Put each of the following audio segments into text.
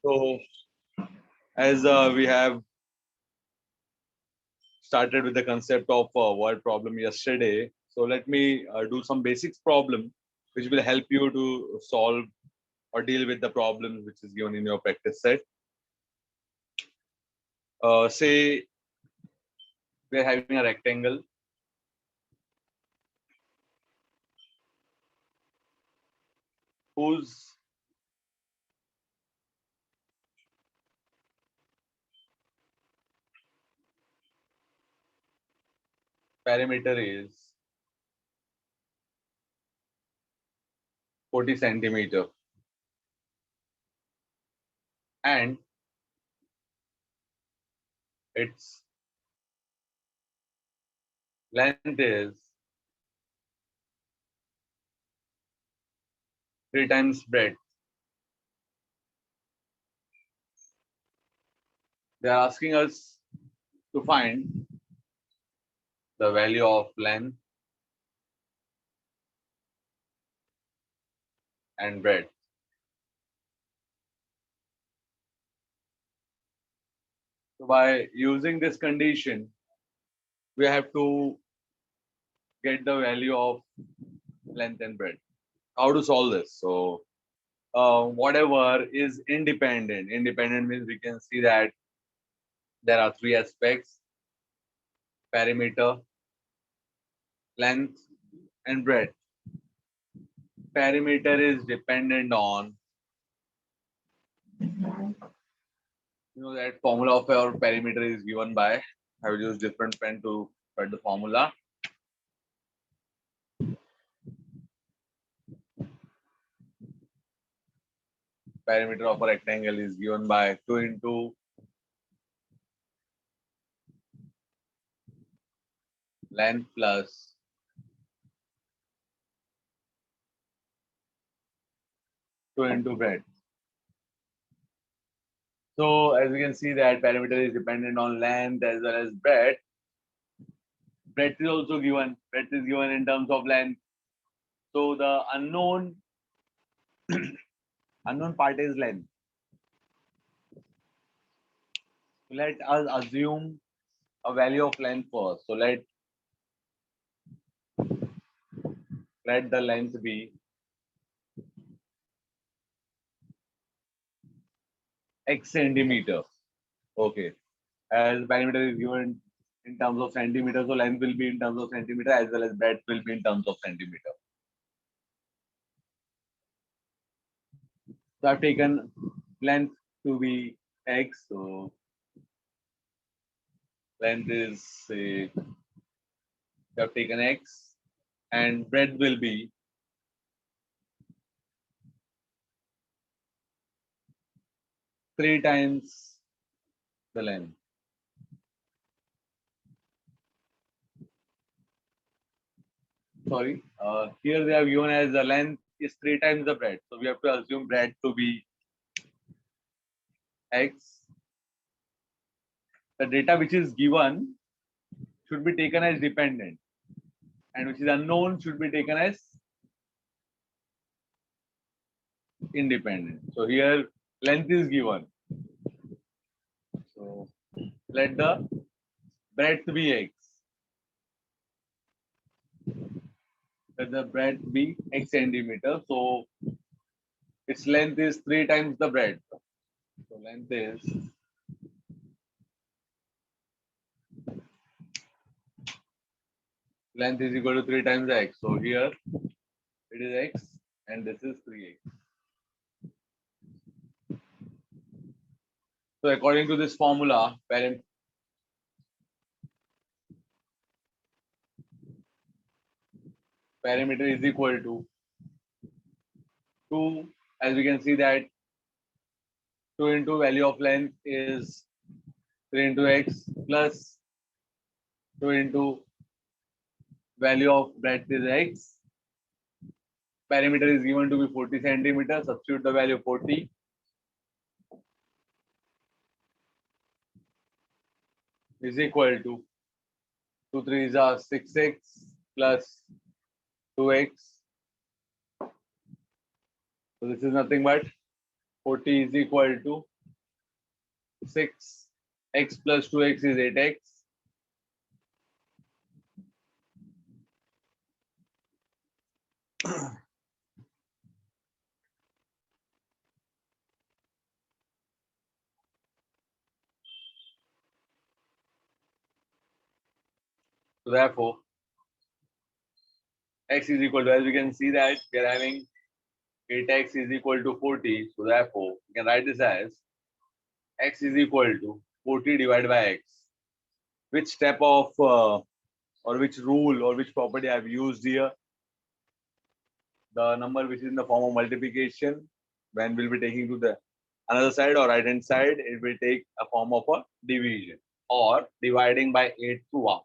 So, as we have started with the concept of word problem yesterday, so let me do some basics problem which will help you to solve or deal with the problems which is given in your practice set. Say we are having a rectangle whose perimeter is 40 centimeter and its length is 3 times breadth. They are asking us to find the value of length and breadth. So by using this condition, we have to get the value of length and breadth. How to solve this? So whatever is independent means we can see that there are three aspects: perimeter, length, and breadth. Perimeter is dependent on, that formula of our perimeter is given by, I will use different pen to write the formula. Perimeter of a rectangle is given by 2 into length plus 2 into breadth. So as you can see that perimeter is dependent on length as well as breadth. Breadth is also given. Breadth is given in terms of length. So the unknown part is length. Let us assume a value of length first. So let the length be x centimeter. Okay. As perimeter is given in terms of centimeter, so length will be in terms of centimeter as well as breadth will be in terms of centimeter. So I've taken length to be x. So length is, say, we have taken x, and breadth will be 3 times the length. Sorry, here they have given as the length is 3 times the breadth. So we have to assume breadth to be x. The data which is given should be taken as dependent, and which is unknown should be taken as independent. So here length is given. So let the breadth be x. Let the breadth be x centimeter. So its length is 3 times the breadth. So length is equal to 3 times x. So here it is x and this is 3x. So according to this formula, perimeter is equal to 2, as we can see that 2 into value of length is 3 into x plus 2 into value of breadth is x. Perimeter is given to be 40 centimeters. Substitute the value of 40. Is equal to 2 3s are 6x plus 2x. So this is nothing but 40 is equal to 6. X plus 2x is 8x. So therefore, x is equal to, as we can see that we are having 8x is equal to 40. So therefore, we can write this as x is equal to 40 divided by x. Which step of or which rule or which property I have used here? The number which is in the form of multiplication, when we'll be taking to the another side or right hand side, it will take a form of a division or dividing by 8 throughout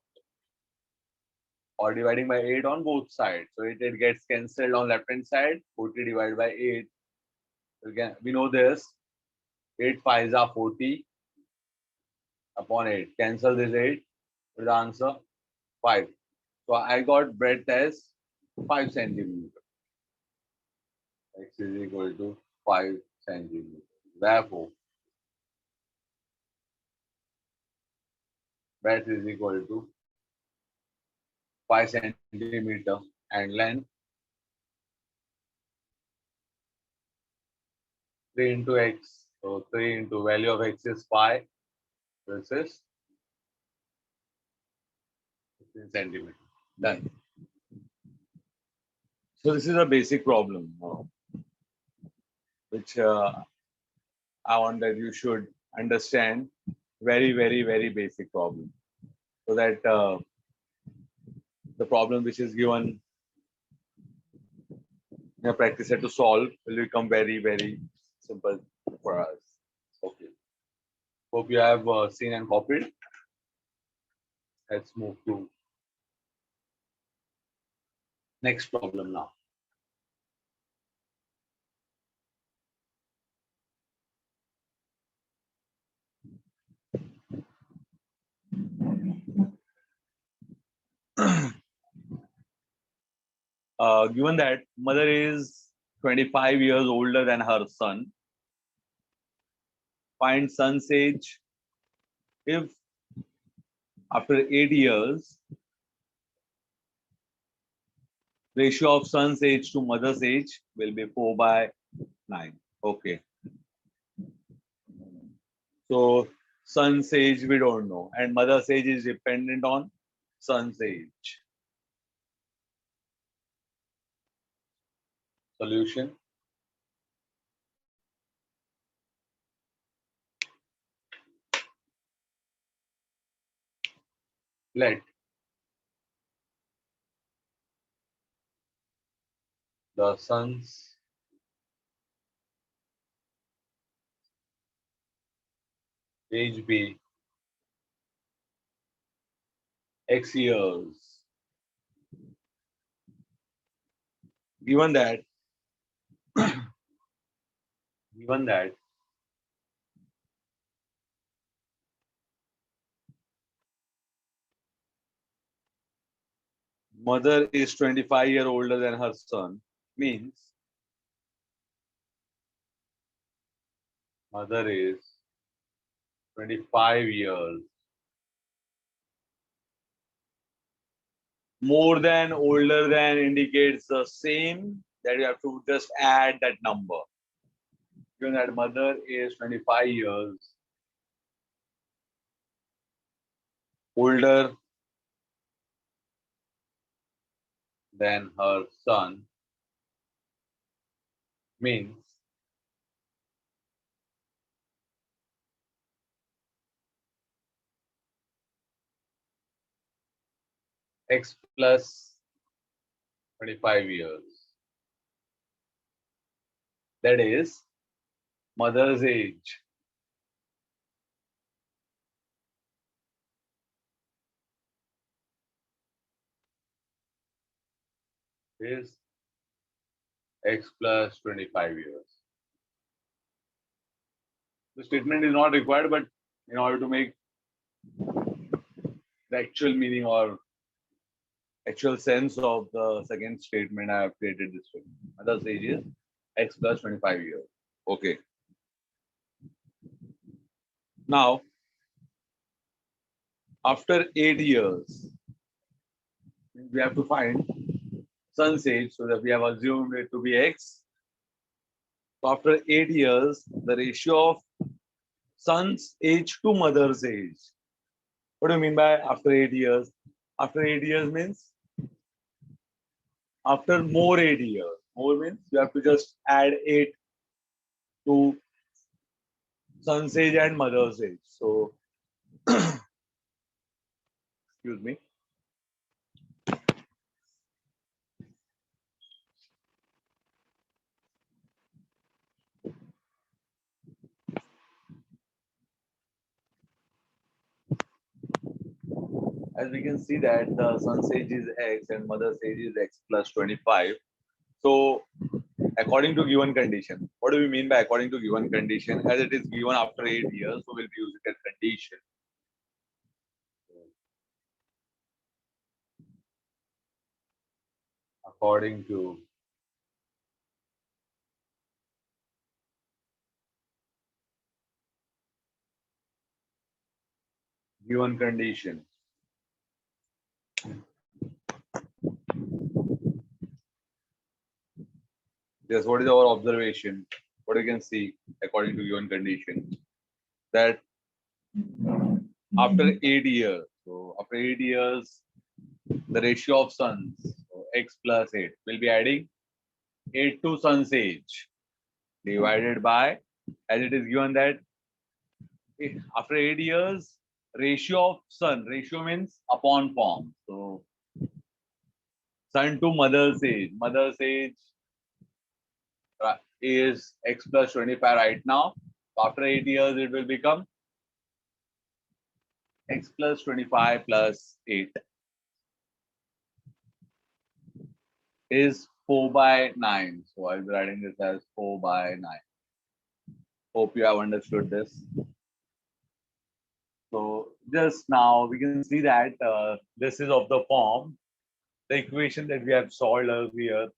or dividing by 8 on both sides. So it gets cancelled on left hand side, 40 divided by 8. We know this, 8 5s are 40 upon 8. Cancel this 8 with the answer 5. So I got breadth as 5 centimeters. X is equal to 5 centimeters. Therefore, breadth is equal to 5 centimeter and length 3 into x. So 3 into value of x is 5. This is 15 centimeters. Done. So this is a basic problem, which I want that you should understand. Very, very, very basic problem. So that the problem which is given in a practice set to solve will become very, very simple for us. Okay. Hope you have seen and copied. Let's move to next problem now. Given that mother is 25 years older than her son, find son's age if after 8 years, ratio of son's age to mother's age will be 4/9. Okay. So son's age we don't know, and mother's age is dependent on son's age. Solution. Let the son's age be X years. Given that, given that mother is 25 years older than her son, means mother is 25 years more than older than indicates the same, that you have to just add that number. Given that mother is 25 years older than her son, means X plus 25 years. That is mother's age. Is X plus 25 years. The statement is not required, but in order to make the actual meaning or actual sense of the second statement, I have created this statement. Mother's age is X plus 25 years. Okay. Now, after 8 years, we have to find sun's age, so that we have assumed it to be x. So after 8 years, the ratio of son's age to mother's age. What do you mean by after 8 years? After 8 years means after more 8 years. More means you have to just add 8 to son's age and mother's age. So, excuse me. As we can see that the son's age is x and mother's age is x plus 25. So, according to given condition, what do we mean by according to given condition? As it is given after 8 years, so we'll be using that condition. According to given condition. Yes, what is our observation? What you can see according to given condition that after 8 years, so after 8 years, the ratio of sons, so x plus 8, will be adding 8 to son's age divided by, as it is given that after 8 years, ratio of son, ratio means upon form. So son to mother's age is x plus 25 right now. So after 8 years, it will become x plus 25 plus 8 is 4 by 9. So I'll be writing this as 4 by 9. Hope you have understood this. So just now we can see that this is of the form, the equation that we have solved earlier,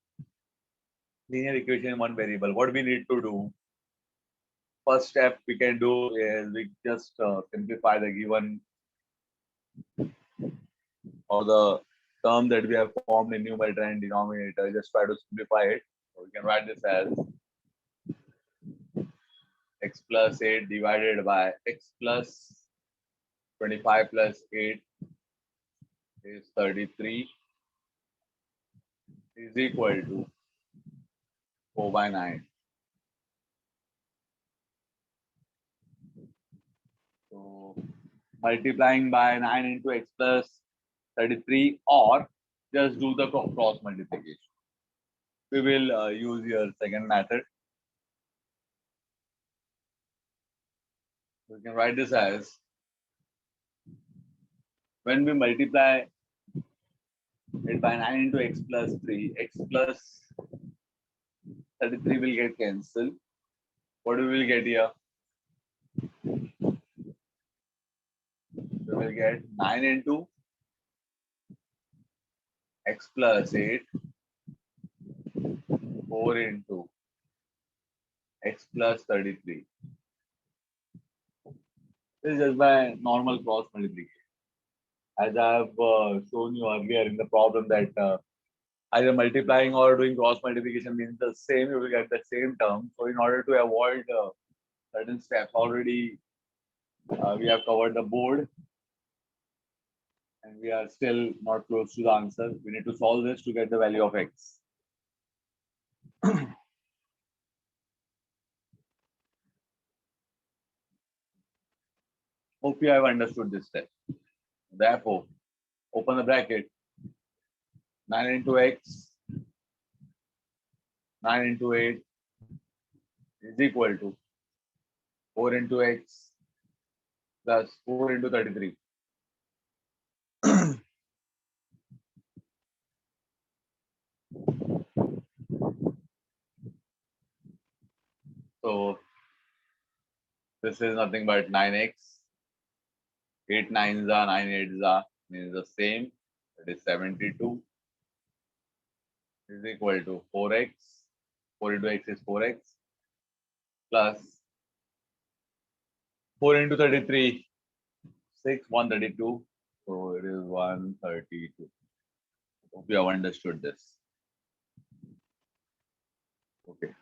linear equation in one variable. What we need to do, first step we can do is we just simplify the given or the term that we have formed in numerator and denominator. Just try to simplify it. So we can write this as x plus 8 divided by x plus 25 plus 8 is 33 is equal to 4 by 9. So multiplying by 9 into x plus 33 or just do the cross multiplication. We will use your second method. We can write this as when we multiply it by 9 into x plus 3, x plus 33 will get cancelled. What we will get here? We will get 9 into x plus 8, 4 into x plus 33. This is just by normal cross multiplication. As I have shown you earlier in the problem that either multiplying or doing cross multiplication means the same, you will get the same term. So in order to avoid certain steps, already we have covered the board and we are still not close to the answer. We need to solve this to get the value of x. Hope you have understood this step. Therefore, open the bracket. 9 into x, 9 into 8 is equal to 4 into x plus 4 into 33. So this is nothing but 9x. 8 nines are 9 eights are means the same. It is 72 is equal to 4x. 4 into x is 4x plus 4 into 33, 6, 132. So it is 132. Hope you have understood this. Okay.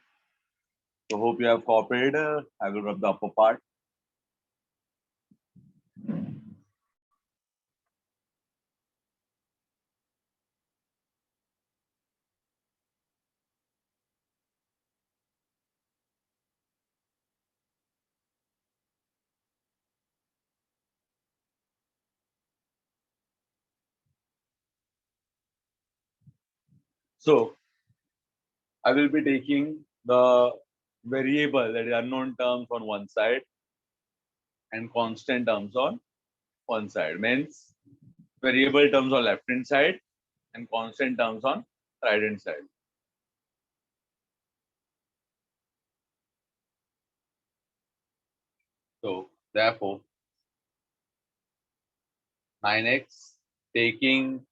So hope you have copied. I will rub the upper part. So I will be taking the variable, that is unknown terms, on one side and constant terms on one side. Means variable terms on left hand side and constant terms on right hand side. So therefore 9x taking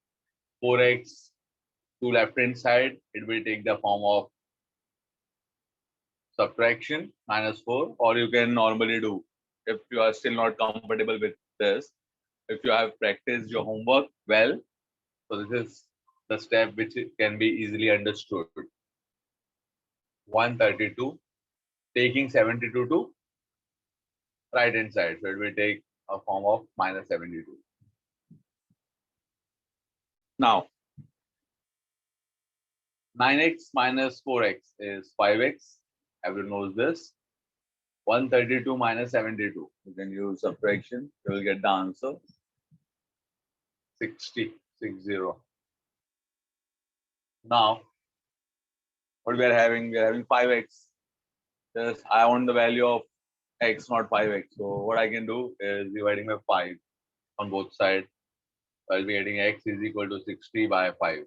4x to left hand side, it will take the form of subtraction -4, or you can normally do, if you are still not comfortable with this, if you have practiced your homework well, so this is the step which can be easily understood. 132 taking 72 to right hand side, so it will take a form of -72. Now 9x minus 4x is 5x. Everyone knows this. 132 minus 72. You can use subtraction. You will get the answer 60. 60. Now, what we are having? We are having 5x. Just I want the value of x, not 5x. So what I can do is dividing by 5 on both sides. I'll be getting x is equal to 60 by 5.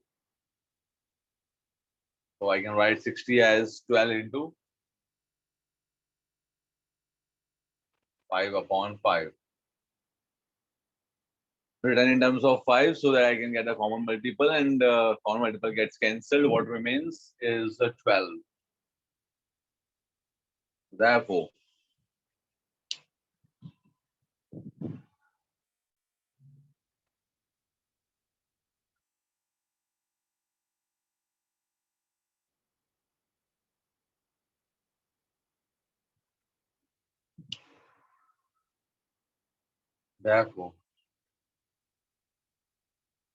So I can write 60 as 12 into 5 upon 5. Written in terms of 5 so that I can get a common multiple, and common multiple gets cancelled. What remains is 12. Therefore, therefore,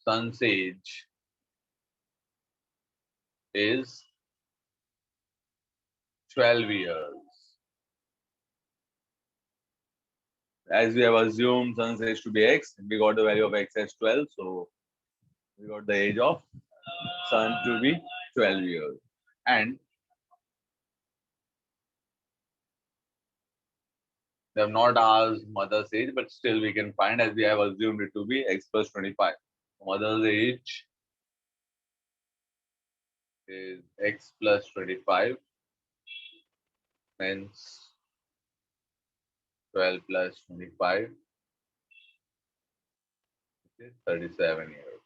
sun's age is 12 years. As we have assumed sun's age to be x, we got the value of x as 12. So we got the age of sun to be 12 years. And they have not asked mother's age, but still we can find, as we have assumed it to be x plus 25. Mother's age is x plus 25, hence 12 plus 25 is 37 years.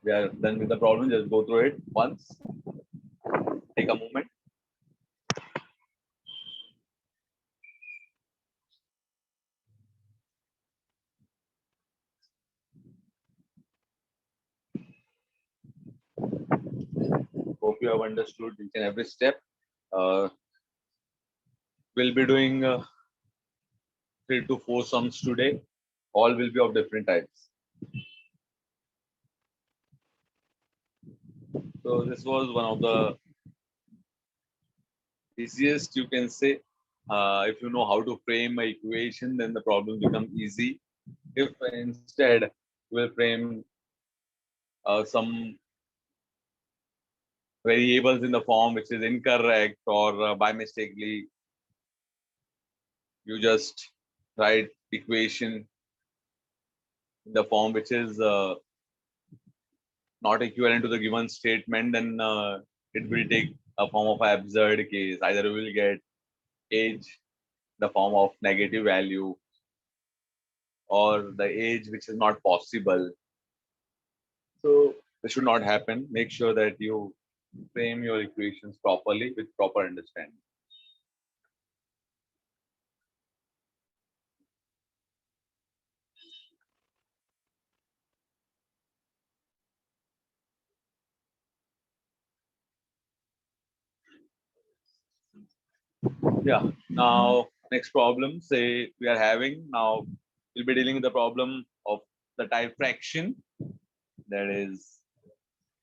We are done with the problem. Just go through it once. Take a moment. Hope you have understood each and every step. We'll be doing 3 to 4 sums today. All will be of different types. So this was one of the easiest, you can say. If you know how to frame an equation, then the problem becomes easy. If instead we'll frame some variables in the form which is incorrect, or by mistakenly you just write equation in the form which is not equivalent to the given statement, then it will take a form of an absurd case. Either we will get age the form of negative value, or the age which is not possible. So this should not happen. Make sure that you frame your equations properly with proper understanding. Yeah. Now, next problem, say we are having now, we'll be dealing with the problem of the type fraction, that is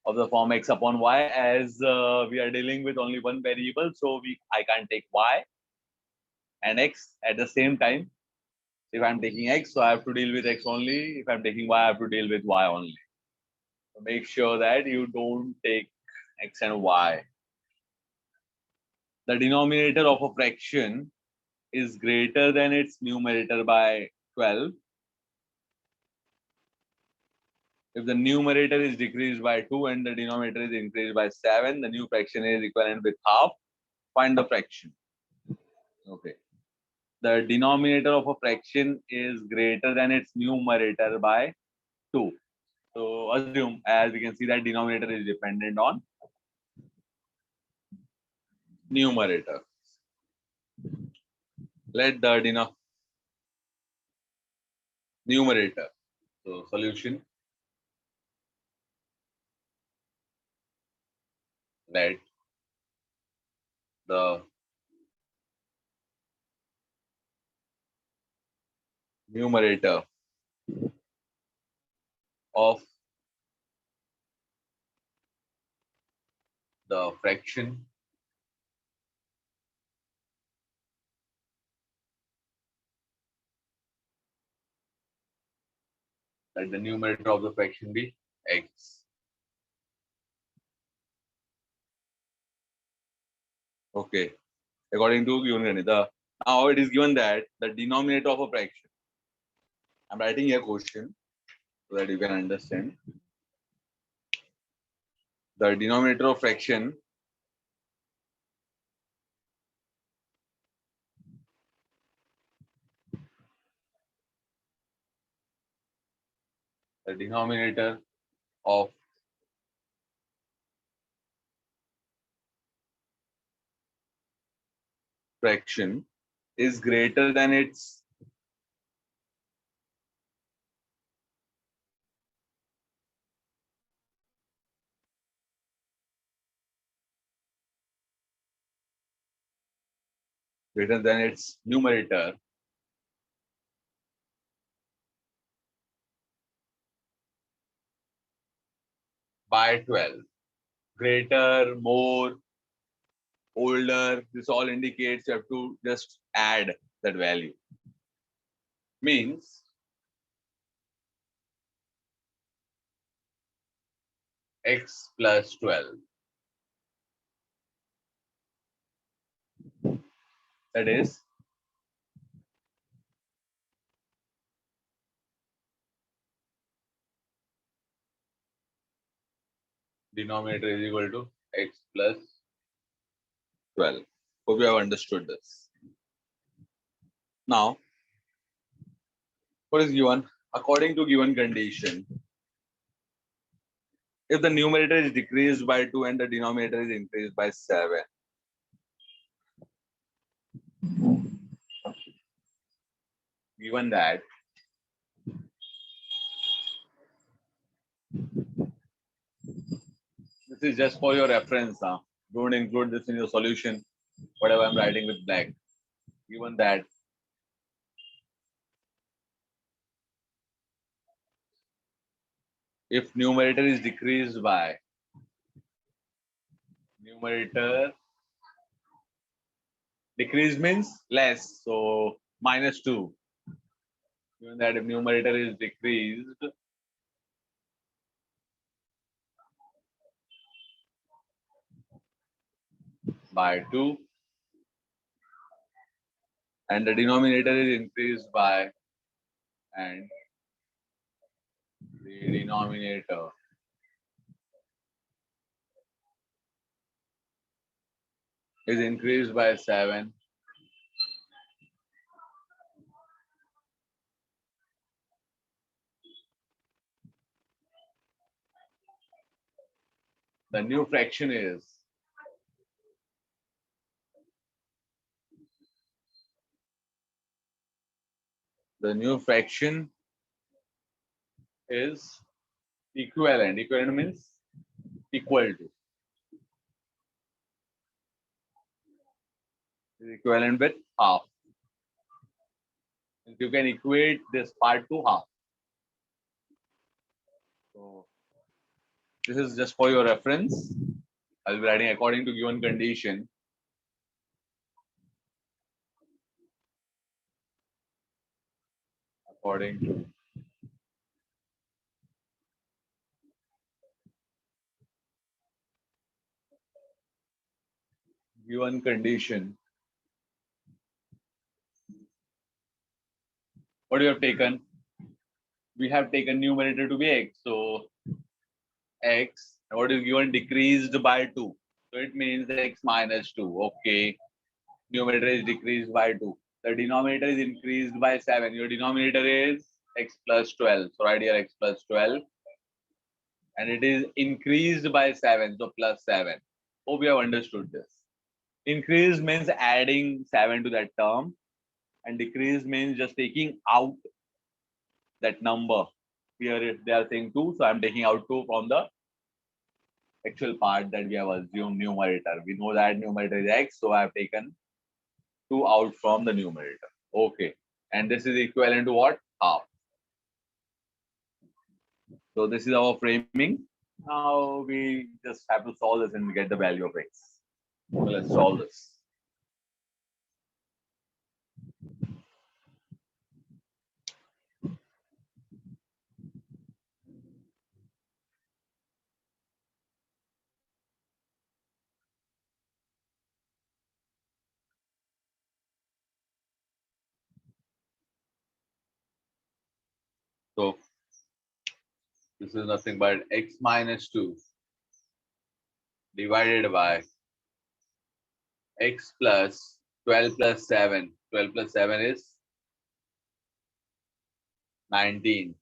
of the form x upon y, as we are dealing with only one variable, so I can't take y and x at the same time. If I'm taking x, so I have to deal with x only. If I'm taking y, I have to deal with y only. So make sure that you don't take x and y. The denominator of a fraction is greater than its numerator by 12. If the numerator is decreased by 2 and the denominator is increased by 7, the new fraction is equivalent with half. Find the fraction. Okay. The denominator of a fraction is greater than its numerator by 2. So assume, as we can see, that denominator is dependent on numerator. Let the numerator. So solution, let the numerator of the fraction let the numerator of the fraction be x. Okay. According to given now it is given that the denominator of a fraction. I'm writing a question so that you can understand. The denominator of fraction the denominator of fraction is greater than its numerator by 12. Greater, more, older, this all indicates you have to just add that value. Means x plus 12. That is denominator is equal to x plus 12. Hope you have understood this. Now, what is given? According to given condition, if the numerator is decreased by 2 and the denominator is increased by 7, given that this is just for your reference now. Don't include this in your solution, whatever I'm writing with black. Given that if numerator is decreased by numerator decrease means less, so minus 2. Given that if numerator is decreased by 2 and the denominator is increased by and the denominator is increased by 7, The new fraction is equivalent. Equivalent means equal to. Is equivalent with half. You can equate this part to half. So this is just for your reference. I'll be writing according to given condition. According to given condition. What you have taken? We have taken numerator to be x. So x, what is given decreased by 2. So it means x minus 2. Okay. Numerator is decreased by 2. The denominator is increased by 7. Your denominator is x plus 12. So right here x plus 12. And it is increased by 7. So plus 7. Hope you have understood this. Increased means adding 7 to that term. And decreased means just taking out that number. Here they are saying 2. So I'm taking out 2 from the actual part that we have assumed numerator. We know that numerator is x. So I have taken 2 out from the numerator. Okay. And this is equivalent to what? Half. So this is our framing. Now we just have to solve this and get the value of x. So let's solve this. So this is nothing but x minus 2 divided by x plus 12 plus 7. 12 plus 7 is 19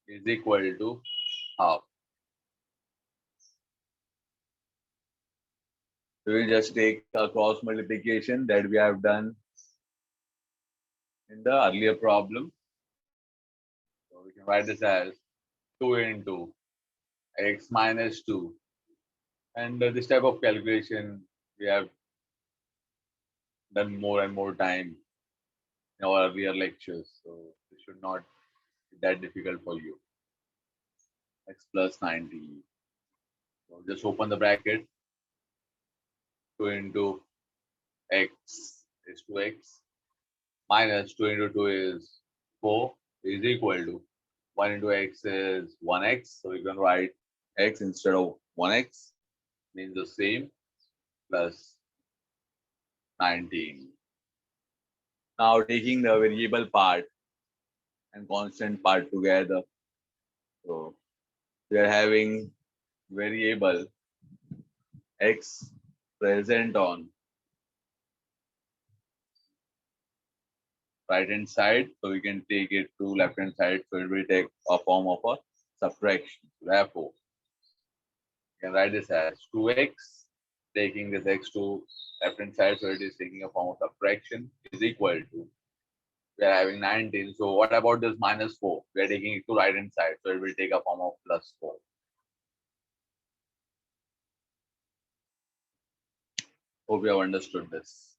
is equal to half. We will just take a cross multiplication that we have done in the earlier problem. So we can write this as 2 into x minus 2. And this type of calculation we have done more and more time in our earlier lectures. So it should not be that difficult for you. X plus 90. So just open the bracket. 2 into x is 2x minus 2 into 2 is 4 is equal to 1 into x is 1x. So you can write x instead of 1x means the same plus 19. Now taking the variable part and constant part together. So we are having variable x present on right hand side. So we can take it to left hand side. So it will take a form of a subtraction. Therefore, you can write this as 2x, taking this x to left hand side. So it is taking a form of subtraction is equal to, we are having 19. So what about this minus 4? We are taking it to right hand side. So it will take a form of plus 4. Hope you have understood this.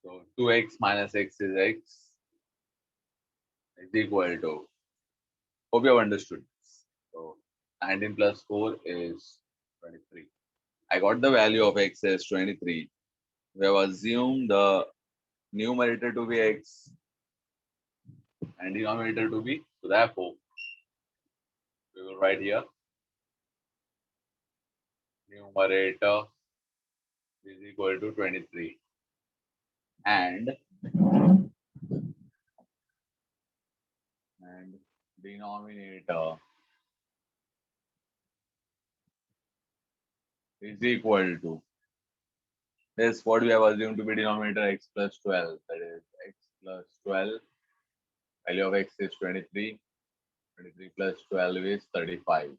So 2x minus x is x is equal to, hope you have understood this. So 19 plus 4 is 23. I got the value of x as 23. We have assumed the numerator to be x and denominator to be. So therefore, we will write here numerator is equal to 23 and denominator is equal to This what we have assumed to be denominator x plus 12. That is x plus 12. Value of x is 23. 23 plus 12 is 35.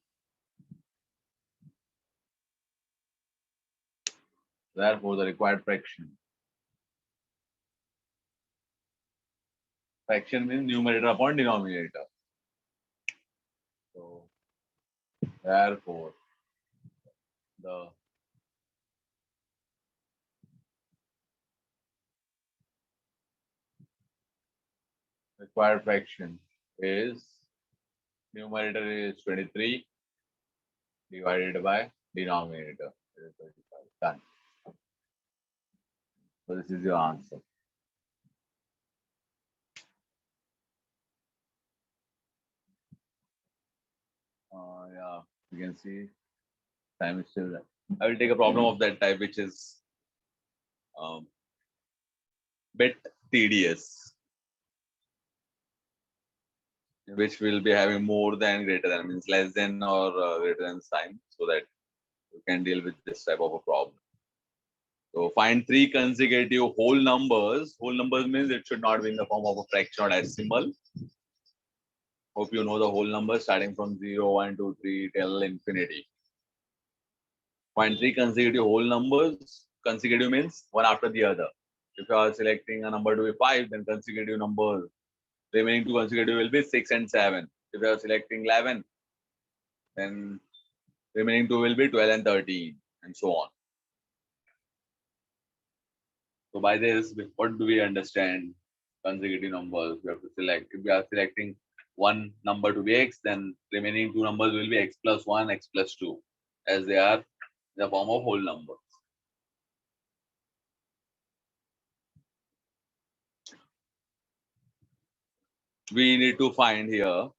Therefore, the required fraction. Fraction means numerator upon denominator. So, therefore, the required fraction is numerator is 23 divided by denominator. It is 35. Done. So, this is your answer. Yeah, you can see time is still there. I will take a problem of that type, which is bit tedious, which will be having more than greater than, means less than or greater than sign, so that you can deal with this type of a problem. So find three consecutive whole numbers. Whole numbers means it should not be in the form of a fraction or decimal. Hope you know the whole numbers starting from 0, 1, 2, 3 till infinity. Find three consecutive whole numbers. Consecutive means one after the other. If you are selecting a number to be 5, then consecutive numbers remaining two consecutive will be 6 and 7. If you are selecting 11, then remaining two will be 12 and 13, and so on. So by this, what do we understand? Consecutive numbers. We have to select. If we are selecting one number to be x, then remaining two numbers will be x plus 1, x plus 2, as they are in the form of whole numbers. We need to find here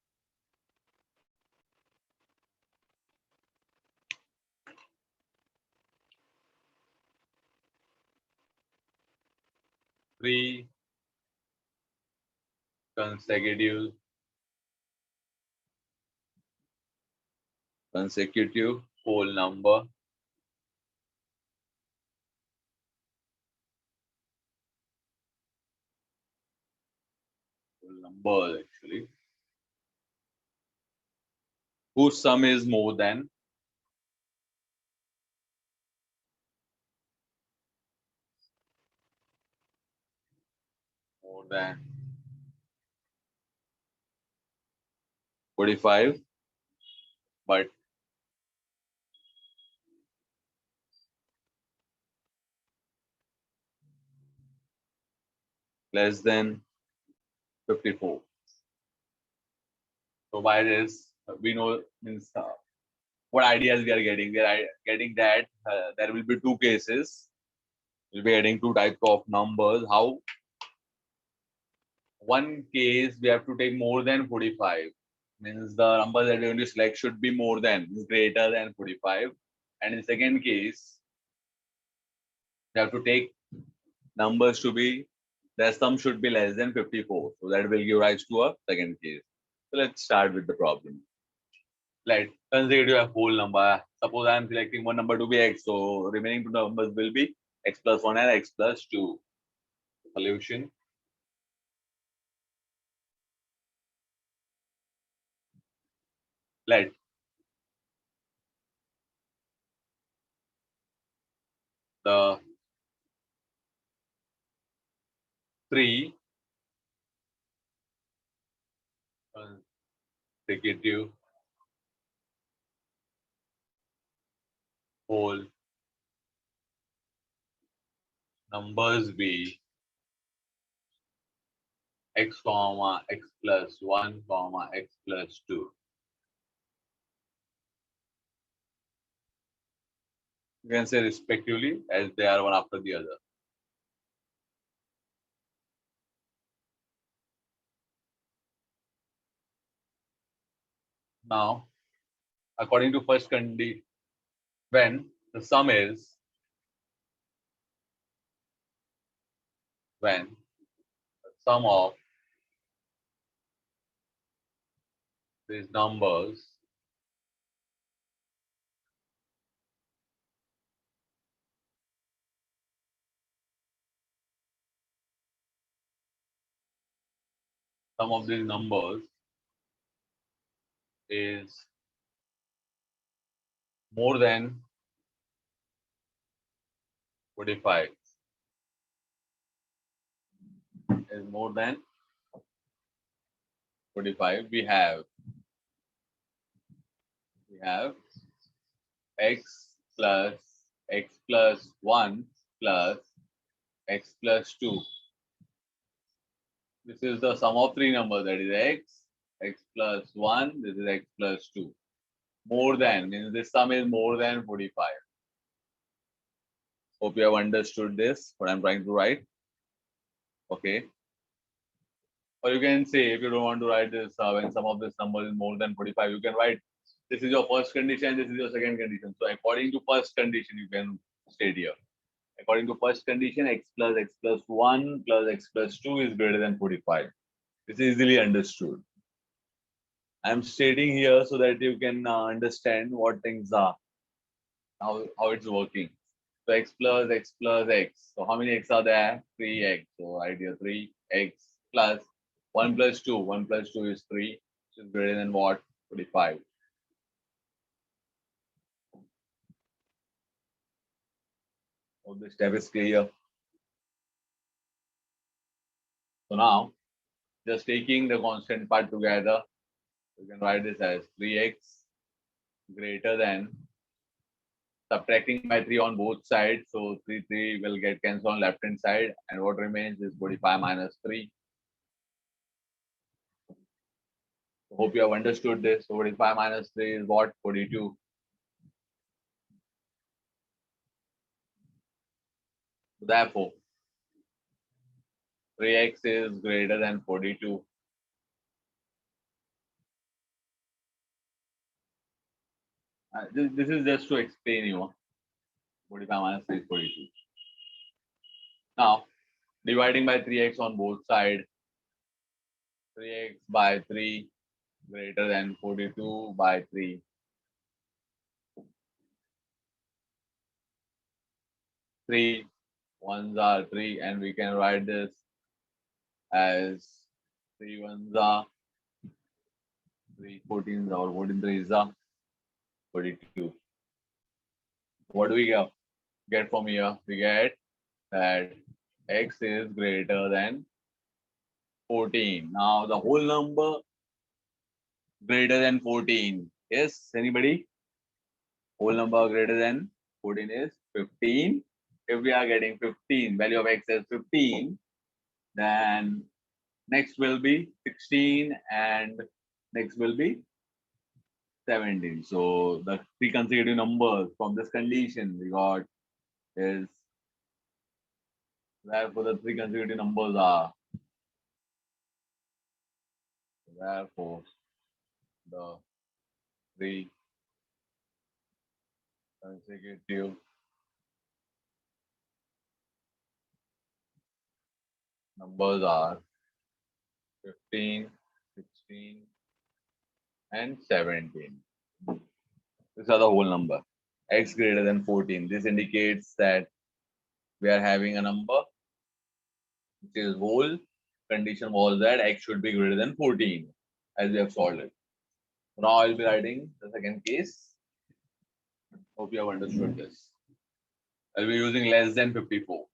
three consecutive whole number actually, whose sum is more than 45, but less than 54. So by this, we know, means what ideas we are getting. We are getting that there will be two cases. We'll be adding two types of numbers. How? One case we have to take more than 45. Means the number that we're going to select should be more than, greater than 45. And in second case, we have to take numbers to be, their sum should be less than 54. So that will give rise to a second case. So let's start with the problem. Let consider a whole number. Suppose I am selecting one number to be x, so remaining two numbers will be x plus 1 and x plus 2. Solution. Let the three consecutive whole numbers be x comma x plus 1 comma x plus 2. You can say respectively as they are one after the other. Now, according to first condition, when the sum is, when the sum of these numbers sum of these numbers is more than 45. Is more than 45. We have x plus 1 plus x plus 2. This is the sum of three numbers, that is x plus 1, this is x plus 2. More than, means this sum is more than 45. Hope you have understood this, what I'm trying to write. Okay. Or you can say, if you don't want to write this, when sum of this number is more than 45, you can write this is your first condition, this is your second condition. So according to first condition, you can state here. According to first condition, x plus 1 plus x plus 2 is greater than 45. This is easily understood. I'm stating here so that you can understand what things are, how it's working. So x plus x plus x. So how many x are there? 3x. So write here 3x plus 1 plus 2. 1 plus 2 is 3, which is greater than what? 45. Hope this step is clear. So now, just taking the constant part together, you can write this as 3x greater than, subtracting by 3 on both sides. So 3 will get cancelled on left hand side, and what remains is 45 minus 3. Hope you have understood this. So 45 minus 3 is what? 42. Therefore, 3x is greater than 42. This is just to explain you. 45 minus 3 is 42. Now, dividing by 3x on both sides. 3x by 3 greater than 42 by 3. 3 ones are 3, and we can write this as 3 ones are 3, 14s or 14 threes are 42. What do we get from here? We get that x is greater than 14. Now the whole number greater than 14. Yes, anybody? Whole number greater than 14 is 15. If we are getting 15, value of x is 15, then next will be 16 and next will be 17. So the three consecutive numbers from this condition we got is, therefore the three consecutive numbers are, therefore the three consecutive numbers are 15, 16 and 17. These are the whole number. X greater than 14. This indicates that we are having a number which is whole. Condition was that x should be greater than 14 as we have solved it. Now I'll be writing the second case. Hope you have understood this. I'll be using less than 54.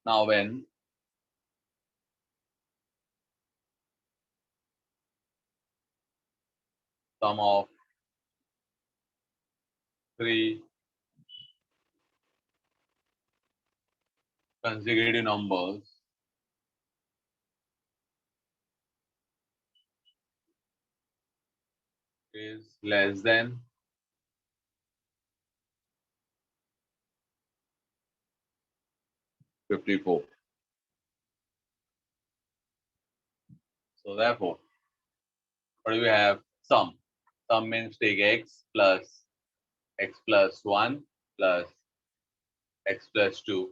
Now when sum of three consecutive numbers is less than 54. So therefore, what do we have? Sum. Sum means take x plus 1 plus x plus 2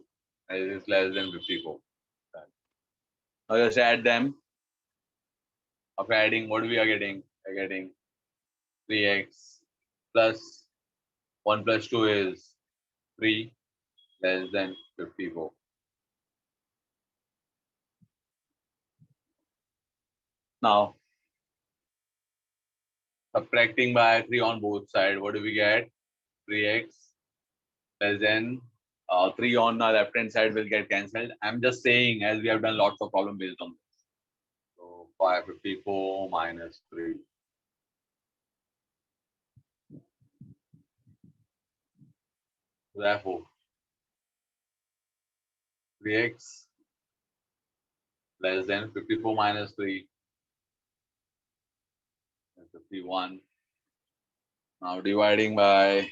is less than 54. Now just add them. Of adding, what we are getting? We are getting 3x plus 1 plus 2 is 3 less than 54. Now, subtracting by 3 on both sides, what do we get? 3x less than 3 on the left hand side will get cancelled. I'm just saying, as we have done lots of problems based on this. So 554 minus 3. Therefore, 3x less than 54 minus 3 is 51. Now dividing by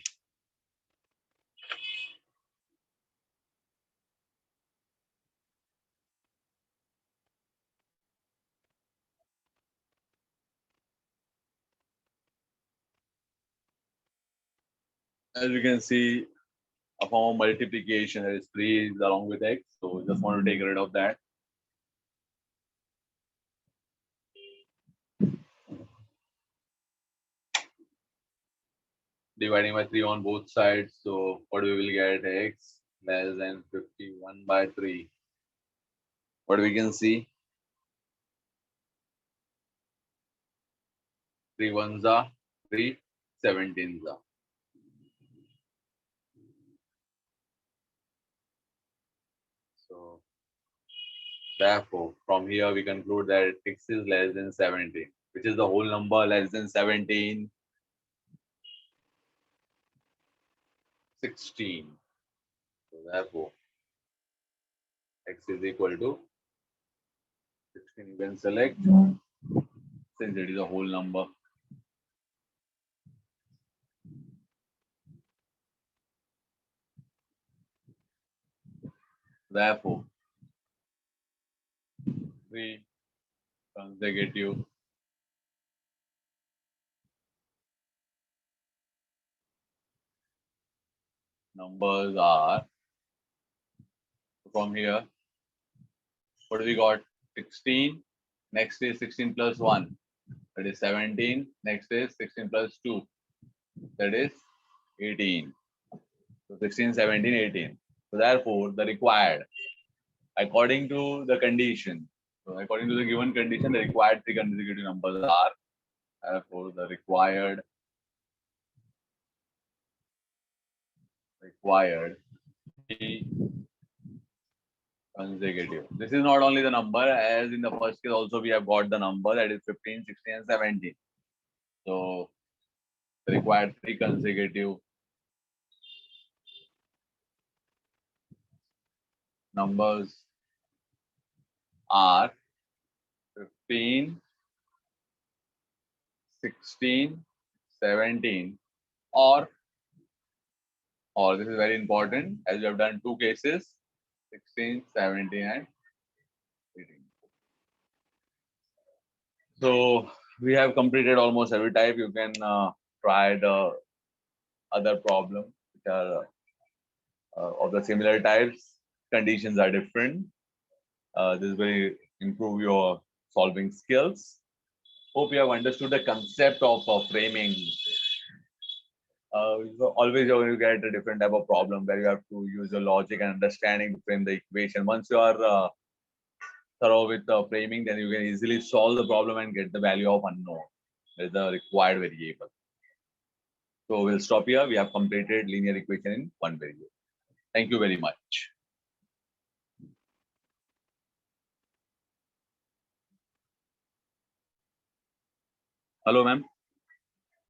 as you can see, a form of multiplication, that is 3 is along with x. So just want to take rid of that. Dividing by 3 on both sides. So what we will get? X less than 51 by 3. What we can see? 3 ones are 3, 17s are. So therefore, from here we conclude that x is less than 17, which is the whole number less than 17, 16. So therefore, x is equal to 16. You can select since it is a whole number. Therefore, 3 consecutive numbers are, from here, what do we got? 16. Next is 16 plus 1. That is 17. Next is 16 plus 2. That is 18. So 16, 17, 18. So therefore, the required, according to the condition, so according to the given condition, the required 3 consecutive numbers are, therefore, the required 3 consecutive. This is not only the number, as in the first case also we have got the number, that is 15, 16 and 17. So the required 3 consecutive numbers are 15, 16, 17, or this is very important, as we have done 2 cases, 16, 17 and 18. So we have completed almost every type. You can try the other problem which are of the similar types. Conditions are different. This will improve your solving skills. Hope you have understood the concept of framing. Always you're going to get a different type of problem where you have to use your logic and understanding to frame the equation. Once you are thorough with the framing, then you can easily solve the problem and get the value of unknown. That is the required variable. So we'll stop here. We have completed linear equation in one variable. Thank you very much. Hello, ma'am.